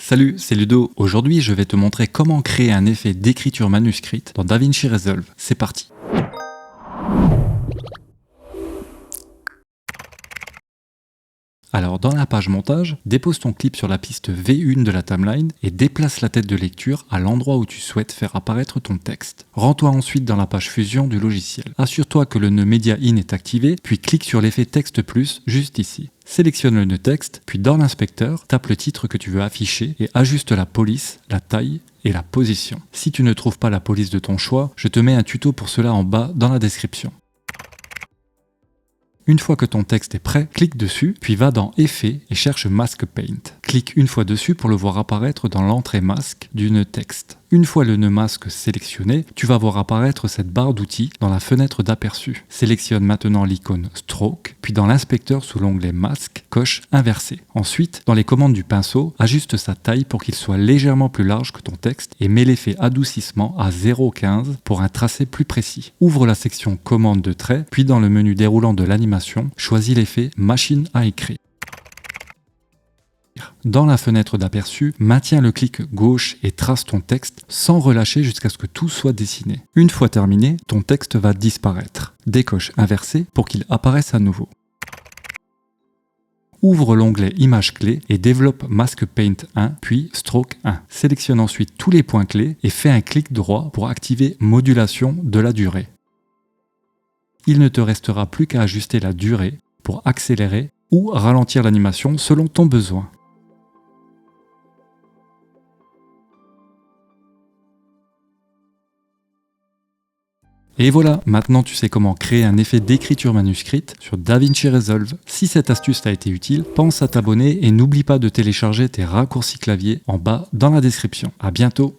Salut, c'est Ludo. Aujourd'hui, je vais te montrer comment créer un effet d'écriture manuscrite dans DaVinci Resolve. C'est parti. Alors, dans la page montage, dépose ton clip sur la piste V1 de la timeline et déplace la tête de lecture à l'endroit où tu souhaites faire apparaître ton texte. Rends-toi ensuite dans la page fusion du logiciel. Assure-toi que le nœud Media In est activé, puis clique sur l'effet Texte Plus juste ici. Sélectionne le nœud texte, puis dans l'inspecteur, tape le titre que tu veux afficher et ajuste la police, la taille et la position. Si tu ne trouves pas la police de ton choix, je te mets un tuto pour cela en bas dans la description. Une fois que ton texte est prêt, clique dessus, puis va dans Effets et cherche Mask Paint. Clique une fois dessus pour le voir apparaître dans l'entrée masque du nœud texte. Une fois le nœud masque sélectionné, tu vas voir apparaître cette barre d'outils dans la fenêtre d'aperçu. Sélectionne maintenant l'icône Stroke, puis dans l'inspecteur sous l'onglet Masque, coche Inversé. Ensuite, dans les commandes du pinceau, ajuste sa taille pour qu'il soit légèrement plus large que ton texte et mets l'effet adoucissement à 0,15 pour un tracé plus précis. Ouvre la section Commandes de trait, puis dans le menu déroulant de l'animation, choisis l'effet Machine à écrire. Dans la fenêtre d'aperçu, maintiens le clic gauche et trace ton texte sans relâcher jusqu'à ce que tout soit dessiné. Une fois terminé, ton texte va disparaître. Décoche Inversé pour qu'il apparaisse à nouveau. Ouvre l'onglet Images clés et développe Mask Paint 1 puis Stroke 1. Sélectionne ensuite tous les points clés et fais un clic droit pour activer Modulation de la durée. Il ne te restera plus qu'à ajuster la durée pour accélérer ou ralentir l'animation selon ton besoin. Et voilà, maintenant tu sais comment créer un effet d'écriture manuscrite sur DaVinci Resolve. Si cette astuce t'a été utile, pense à t'abonner et n'oublie pas de télécharger tes raccourcis clavier en bas dans la description. À bientôt!